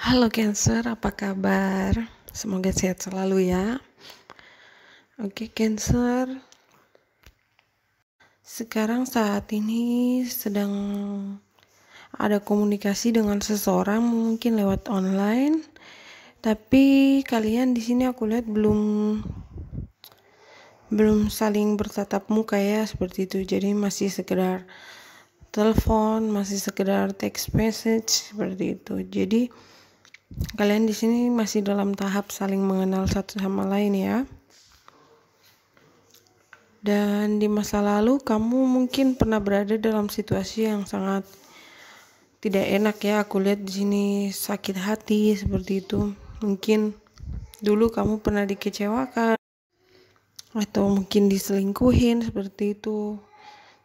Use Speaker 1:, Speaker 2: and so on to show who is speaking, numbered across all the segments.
Speaker 1: Halo Cancer, apa kabar? Semoga sehat selalu ya. Oke Cancer, sekarang saat ini sedang ada komunikasi dengan seseorang mungkin lewat online, tapi kalian di sini aku lihat belum saling bertatap muka ya, seperti itu. Jadi masih sekedar telepon, masih sekedar text message seperti itu. Jadi kalian di sini masih dalam tahap saling mengenal satu sama lain ya. Dan di masa lalu kamu mungkin pernah berada dalam situasi yang sangat tidak enak ya. Aku lihat di sini sakit hati seperti itu. Mungkin dulu kamu pernah dikecewakan atau mungkin diselingkuhin seperti itu.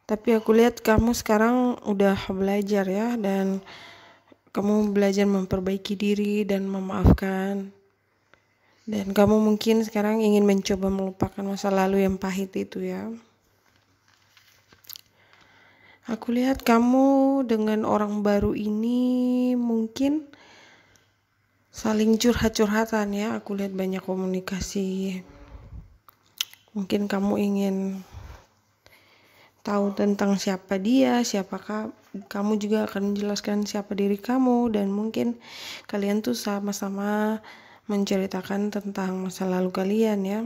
Speaker 1: Tapi aku lihat kamu sekarang udah belajar ya, dan kamu belajar memperbaiki diri dan memaafkan. Dan kamu mungkin sekarang ingin mencoba melupakan masa lalu yang pahit itu ya. Aku lihat kamu dengan orang baru ini mungkin saling curhat-curhatan ya. Aku lihat banyak komunikasi. Mungkin kamu ingin tahu tentang siapa dia, siapakah kamu juga akan menjelaskan siapa diri kamu, dan mungkin kalian tuh sama-sama menceritakan tentang masa lalu kalian ya.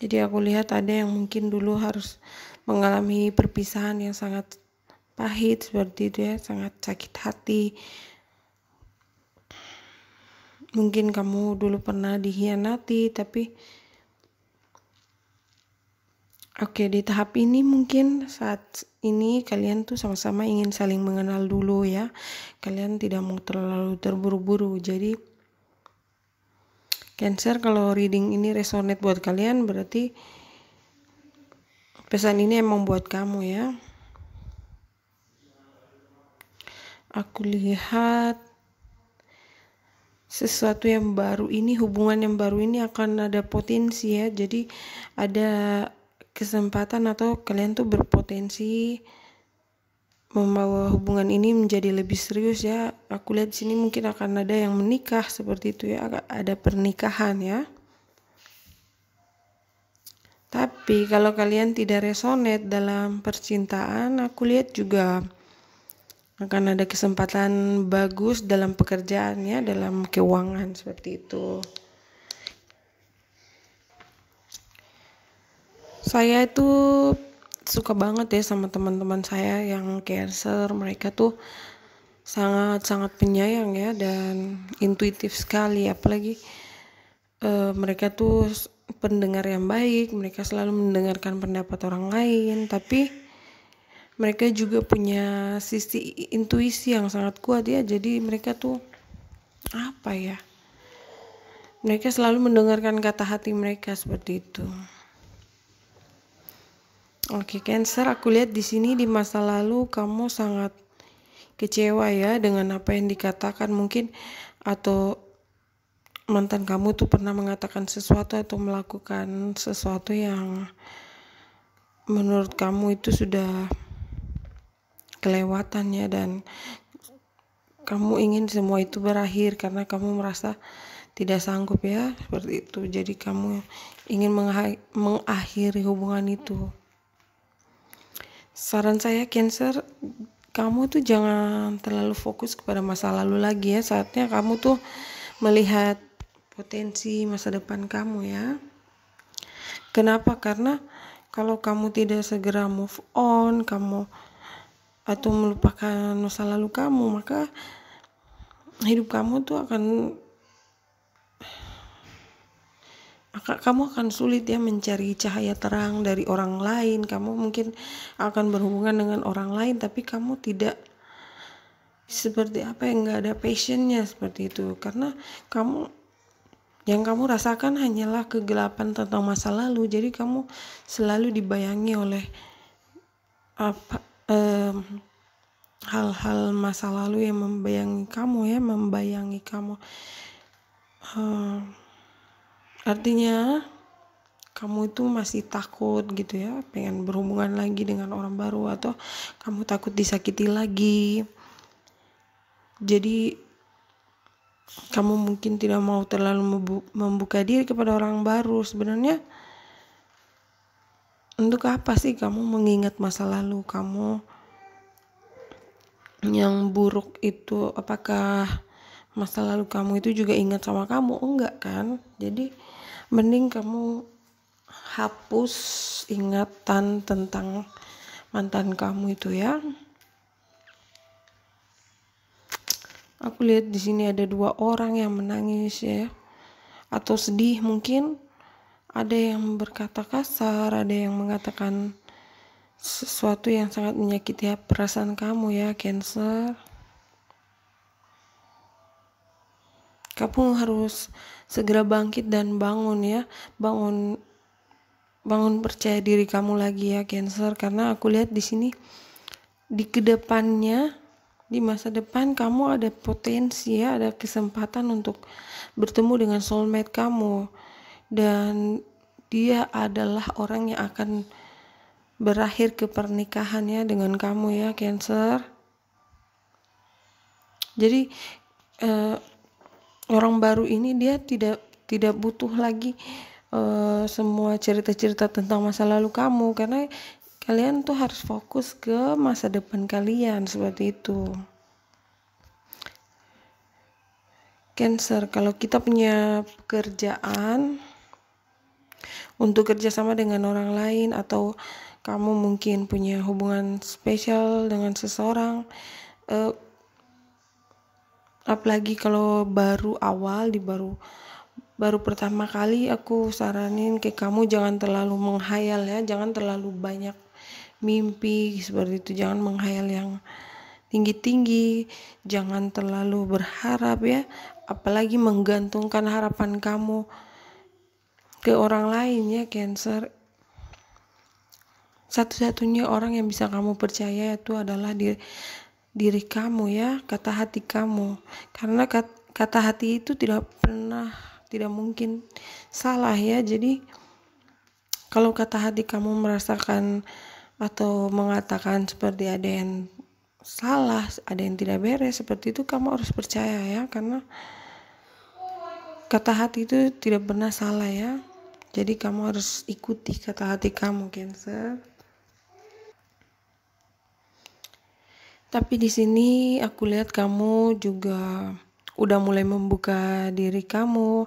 Speaker 1: Jadi aku lihat ada yang mungkin dulu harus mengalami perpisahan yang sangat pahit seperti itu ya, sangat sakit hati. Mungkin kamu dulu pernah dikhianati, tapi di tahap ini mungkin saat ini kalian tuh sama-sama ingin saling mengenal dulu ya. Kalian tidak mau terlalu terburu-buru. Jadi Cancer, kalau reading ini resonate buat kalian, berarti pesan ini emang buat kamu ya. Aku lihat sesuatu yang baru ini, hubungan yang baru ini akan ada potensi ya. Jadi ada kesempatan atau kalian tuh berpotensi membawa hubungan ini menjadi lebih serius ya. Aku lihat sini mungkin akan ada yang menikah seperti itu ya, ada pernikahan ya. Tapi kalau kalian tidak resonate dalam percintaan, aku lihat juga akan ada kesempatan bagus dalam pekerjaan ya, dalam keuangan seperti itu. Saya itu suka banget ya sama teman-teman saya yang Cancer. Mereka tuh sangat-sangat penyayang ya dan intuitif sekali, apalagi mereka tuh pendengar yang baik. Mereka selalu mendengarkan pendapat orang lain, tapi mereka juga punya sisi intuisi yang sangat kuat ya. Jadi mereka tuh mereka selalu mendengarkan kata hati mereka seperti itu. Oke Cancer, aku lihat di sini di masa lalu kamu sangat kecewa ya dengan apa yang dikatakan mungkin, atau mantan kamu tuh pernah mengatakan sesuatu atau melakukan sesuatu yang menurut kamu itu sudah kelewatan ya, dan kamu ingin semua itu berakhir karena kamu merasa tidak sanggup ya, seperti itu. Jadi kamu ingin mengakhiri hubungan itu. Saran saya Cancer, kamu tuh jangan terlalu fokus kepada masa lalu lagi ya. Saatnya kamu tuh melihat potensi masa depan kamu ya. Kenapa? Karena kalau kamu tidak segera move on, atau melupakan masa lalu kamu, maka hidup kamu tuh kamu akan sulit ya mencari cahaya terang dari orang lain. Kamu mungkin akan berhubungan dengan orang lain, tapi kamu tidak seperti yang nggak ada passionnya seperti itu, karena yang kamu rasakan hanyalah kegelapan tentang masa lalu. Jadi kamu selalu dibayangi oleh hal-hal masa lalu yang membayangi kamu. Artinya kamu itu masih takut gitu ya, pengen berhubungan lagi dengan orang baru, atau kamu takut disakiti lagi. Jadi kamu mungkin tidak mau terlalu membuka diri kepada orang baru. Sebenarnya untuk apa sih kamu mengingat masa lalu kamu yang buruk itu? Apakah masa lalu kamu itu juga ingat sama kamu? Enggak kan? Jadi mending kamu hapus ingatan tentang mantan kamu itu ya. Aku lihat di sini ada 2 orang yang menangis ya, atau sedih mungkin. Ada yang berkata kasar, ada yang mengatakan sesuatu yang sangat menyakiti perasaan kamu ya, Cancer. Kamu harus segera bangkit dan bangun ya, bangun percaya diri kamu lagi ya, Cancer. Karena aku lihat di sini di kedepannya, di masa depan kamu ada potensi ya, ada kesempatan untuk bertemu dengan soulmate kamu, dan dia adalah orang yang akan berakhir ke pernikahannya dengan kamu ya, Cancer. Jadi orang baru ini dia tidak butuh lagi semua cerita-cerita tentang masa lalu kamu, karena kalian tuh harus fokus ke masa depan kalian, seperti itu. Cancer, kalau kita punya pekerjaan untuk kerjasama dengan orang lain, atau kamu mungkin punya hubungan spesial dengan seseorang, apalagi kalau baru pertama kali, aku saranin ke kamu jangan terlalu menghayal ya, jangan terlalu banyak mimpi seperti itu, jangan menghayal yang tinggi-tinggi, jangan terlalu berharap ya, apalagi menggantungkan harapan kamu ke orang lain ya, Cancer. Satu-satunya orang yang bisa kamu percaya itu adalah diri kamu ya, kata hati kamu. Karena kata hati itu tidak mungkin salah ya. Jadi kalau kata hati kamu merasakan atau mengatakan seperti ada yang salah, ada yang tidak beres, seperti itu kamu harus percaya ya, karena kata hati itu tidak pernah salah ya. Jadi kamu harus ikuti kata hati kamu, Cancer. Tapi di sini aku lihat kamu juga udah mulai membuka diri kamu.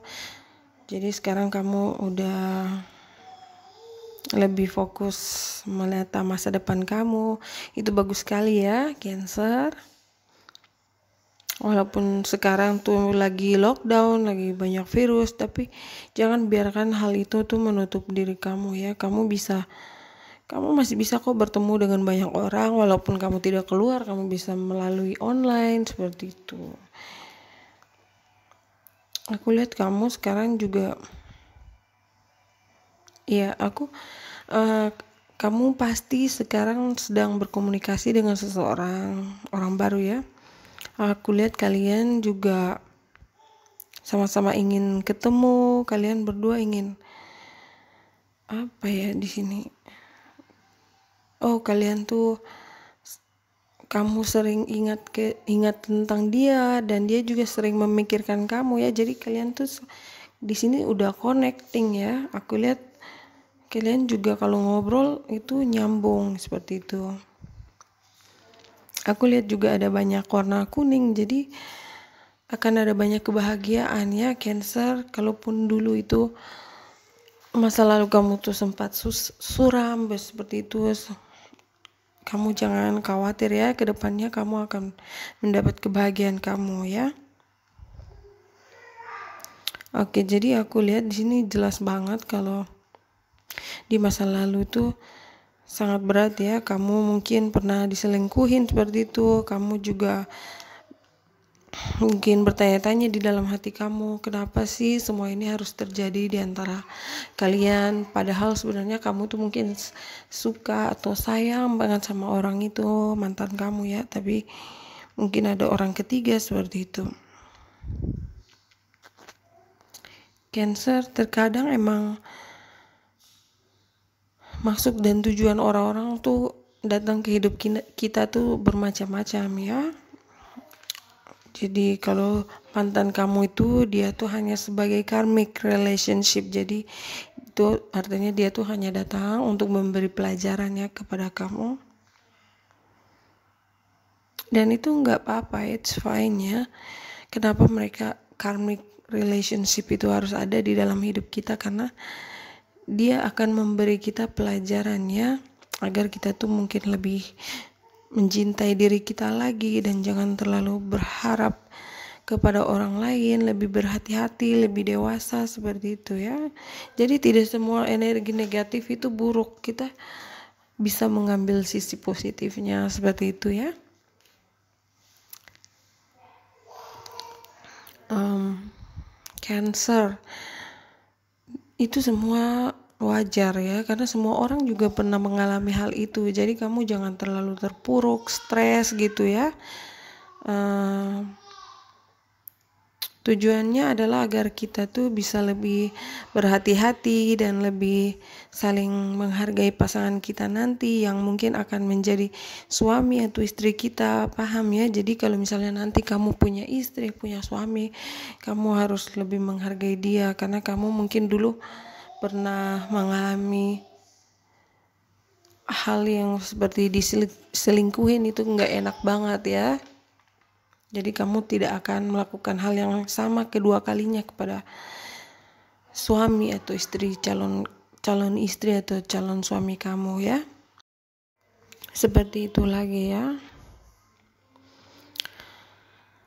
Speaker 1: Jadi sekarang kamu udah lebih fokus melihat masa depan kamu. Itu bagus sekali ya, Cancer. Walaupun sekarang tuh lagi lockdown, lagi banyak virus, tapi jangan biarkan hal itu tuh menutup diri kamu ya. Kamu masih bisa kok bertemu dengan banyak orang, walaupun kamu tidak keluar, kamu bisa melalui online, seperti itu. Aku lihat kamu sekarang juga, ya kamu pasti sekarang sedang berkomunikasi dengan seseorang, orang baru ya. Aku lihat kalian juga sama-sama ingin ketemu, kalian berdua ingin apa ya di sini? Oh, kalian tuh, kamu sering ingat tentang dia, dan dia juga sering memikirkan kamu ya. Jadi kalian tuh di sini udah connecting ya. Aku lihat kalian juga kalau ngobrol itu nyambung, seperti itu. Aku lihat juga ada banyak warna kuning, jadi akan ada banyak kebahagiaan ya, Cancer. Kalaupun dulu itu masa lalu kamu tuh sempat suram seperti itu, kamu jangan khawatir ya, kedepannya kamu akan mendapat kebahagiaan kamu ya. Oke, jadi aku lihat di sini jelas banget kalau di masa lalu itu sangat berat ya. Kamu mungkin pernah diselingkuhin seperti itu. Kamu juga mungkin bertanya-tanya di dalam hati kamu, kenapa sih semua ini harus terjadi di antara kalian, padahal sebenarnya kamu tuh mungkin suka atau sayang banget sama orang itu, mantan kamu ya, tapi mungkin ada orang ketiga, seperti itu. Cancer, terkadang emang maksud dan tujuan orang-orang tuh datang ke hidup kita tuh bermacam-macam ya. Jadi kalau mantan kamu itu dia tuh hanya sebagai karmic relationship. Jadi itu artinya dia tuh hanya datang untuk memberi pelajarannya kepada kamu. Dan itu nggak apa-apa, it's fine ya. Kenapa mereka karmic relationship itu harus ada di dalam hidup kita? Karena dia akan memberi kita pelajarannya agar kita tuh mungkin lebih mencintai diri kita lagi dan jangan terlalu berharap kepada orang lain, lebih berhati-hati, lebih dewasa seperti itu ya. Jadi tidak semua energi negatif itu buruk, kita bisa mengambil sisi positifnya seperti itu ya. Cancer itu semua wajar ya, karena semua orang juga pernah mengalami hal itu. Jadi kamu jangan terlalu terpuruk, stres gitu ya. Tujuannya adalah agar kita tuh bisa lebih berhati-hati dan lebih saling menghargai pasangan kita nanti yang mungkin akan menjadi suami atau istri kita, paham ya? Jadi kalau misalnya nanti kamu punya istri, punya suami, kamu harus lebih menghargai dia karena kamu mungkin dulu pernah mengalami hal yang seperti diselingkuhin, itu nggak enak banget ya. Jadi kamu tidak akan melakukan hal yang sama kedua kalinya kepada suami atau istri, calon istri atau calon suami kamu ya. Seperti itu lagi ya.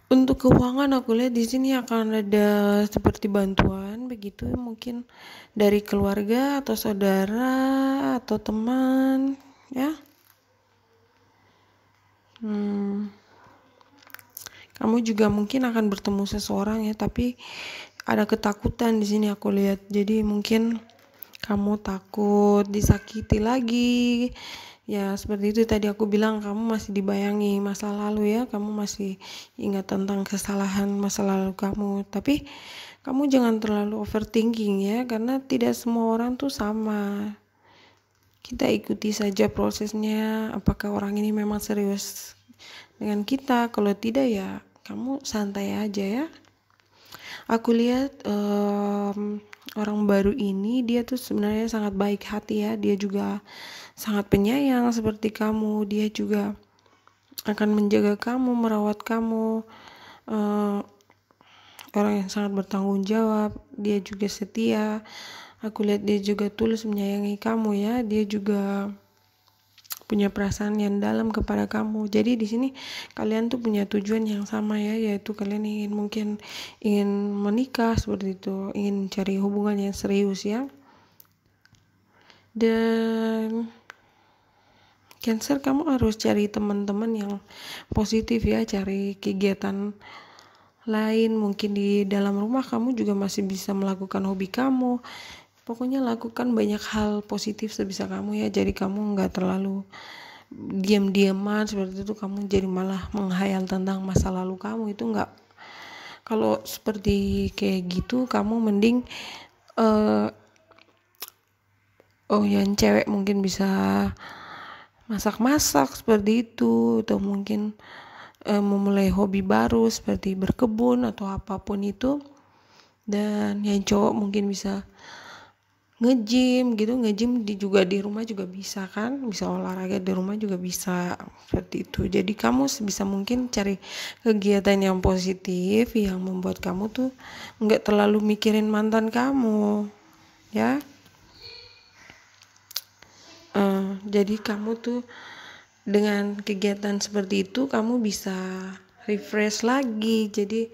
Speaker 1: Untuk keuangan aku lihat di sini akan ada seperti bantuan begitu, mungkin dari keluarga atau saudara atau teman ya. Kamu juga mungkin akan bertemu seseorang ya, tapi ada ketakutan di sini aku lihat. Jadi mungkin kamu takut disakiti lagi. Ya seperti itu tadi aku bilang, kamu masih dibayangi masa lalu ya, kamu masih ingat tentang kesalahan masa lalu kamu. Tapi kamu jangan terlalu overthinking ya, karena tidak semua orang tuh sama. Kita ikuti saja prosesnya, apakah orang ini memang serius dengan kita. Kalau tidak ya kamu santai aja ya. Aku lihat orang baru ini dia tuh sebenarnya sangat baik hati ya, dia juga sangat penyayang seperti kamu, dia juga akan menjaga kamu, merawat kamu, orang yang sangat bertanggung jawab, dia juga setia. Aku lihat dia juga tulus menyayangi kamu ya, dia juga punya perasaan yang dalam kepada kamu. Jadi di sini kalian tuh punya tujuan yang sama ya, yaitu kalian mungkin ingin menikah seperti itu, ingin cari hubungan yang serius ya. Dan Cancer, kamu harus cari teman-teman yang positif ya, cari kegiatan lain. Mungkin di dalam rumah kamu juga masih bisa melakukan hobi kamu. Pokoknya lakukan banyak hal positif sebisa kamu ya. Jadi kamu nggak terlalu diam-diaman seperti itu, kamu jadi malah menghayal tentang masa lalu kamu, itu nggak. Kalau seperti kayak gitu kamu mending yang cewek mungkin bisa masak-masak seperti itu, atau mungkin memulai hobi baru seperti berkebun atau apapun itu. Dan yang cowok mungkin bisa nge-gym gitu, juga di rumah juga bisa kan, bisa olahraga di rumah juga bisa seperti itu. Jadi kamu sebisa mungkin cari kegiatan yang positif yang membuat kamu tuh nggak terlalu mikirin mantan kamu ya. Jadi kamu tuh dengan kegiatan seperti itu kamu bisa refresh lagi. Jadi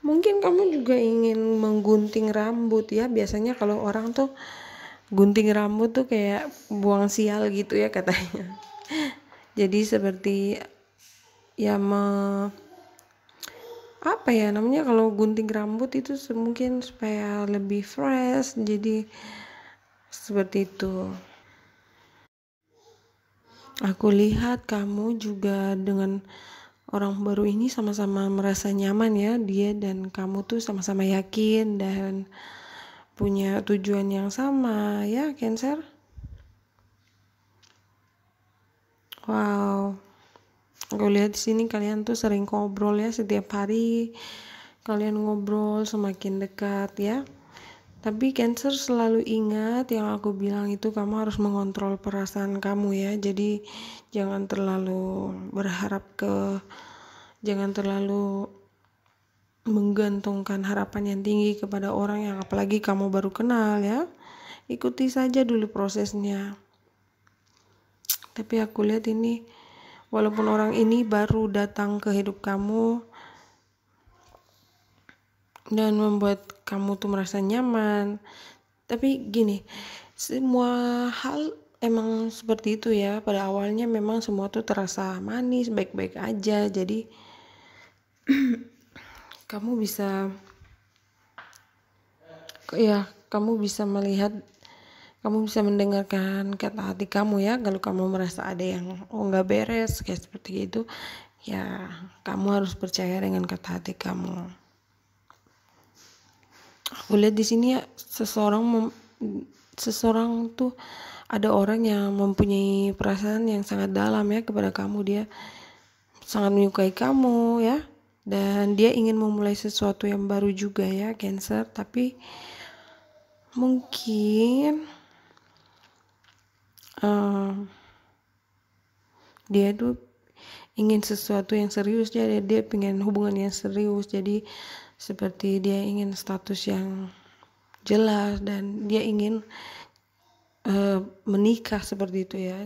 Speaker 1: mungkin kamu juga ingin menggunting rambut ya. Biasanya kalau orang tuh gunting rambut tuh kayak buang sial gitu ya katanya. Jadi seperti ya apa ya namanya, kalau gunting rambut itu mungkin supaya lebih fresh. Jadi seperti itu. Aku lihat kamu juga dengan orang baru ini sama-sama merasa nyaman ya, dia dan kamu tuh sama-sama yakin dan punya tujuan yang sama ya, Cancer. Wow, Aku lihat di sini kalian tuh sering ngobrol ya, setiap hari kalian ngobrol semakin dekat ya. Tapi Cancer selalu ingat yang aku bilang itu, kamu harus mengontrol perasaan kamu ya. Jadi jangan terlalu jangan terlalu menggantungkan harapan yang tinggi kepada orang yang apalagi kamu baru kenal ya. Ikuti saja dulu prosesnya. Tapi aku lihat ini, walaupun orang ini baru datang ke hidup kamu dan membuat kamu tuh merasa nyaman, tapi gini, semua hal emang seperti itu ya. Pada awalnya memang semua tuh terasa manis, baik-baik aja. Jadi kamu bisa melihat, kamu bisa mendengarkan kata hati kamu ya. Kalau kamu merasa ada yang nggak beres kayak seperti itu ya, kamu harus percaya dengan kata hati kamu. Aku lihat di sini ya, seseorang tuh, ada orang yang mempunyai perasaan yang sangat dalam ya kepada kamu. Dia sangat menyukai kamu ya, dan dia ingin memulai sesuatu yang baru juga ya Cancer. Tapi mungkin dia tuh ingin sesuatu yang serius, jadi dia pengen hubungan yang serius. Jadi seperti dia ingin status yang jelas dan dia ingin menikah seperti itu ya.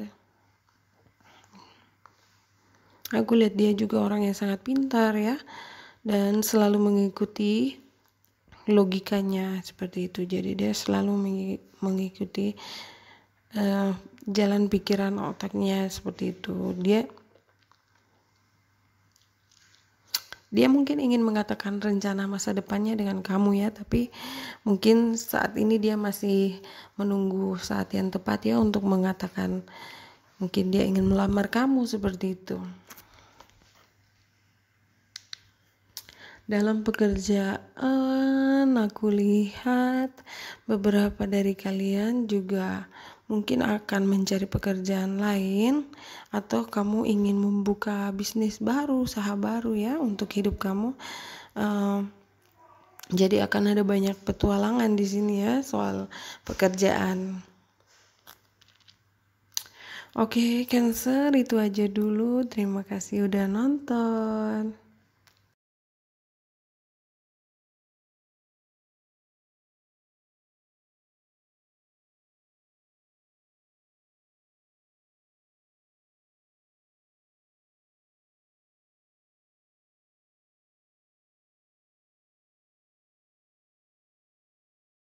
Speaker 1: Aku lihat dia juga orang yang sangat pintar ya, dan selalu mengikuti logikanya seperti itu. Jadi dia selalu mengikuti jalan pikiran otaknya seperti itu. Dia mungkin ingin mengatakan rencana masa depannya dengan kamu ya, tapi mungkin saat ini dia masih menunggu saat yang tepat ya untuk mengatakan, mungkin dia ingin melamar kamu seperti itu. Dalam pekerjaan, aku lihat beberapa dari kalian juga mungkin akan mencari pekerjaan lain, atau kamu ingin membuka bisnis baru, usaha baru ya untuk hidup kamu. Jadi akan ada banyak petualangan di sini ya soal pekerjaan. Oke, Cancer, itu aja dulu. Terima kasih udah nonton.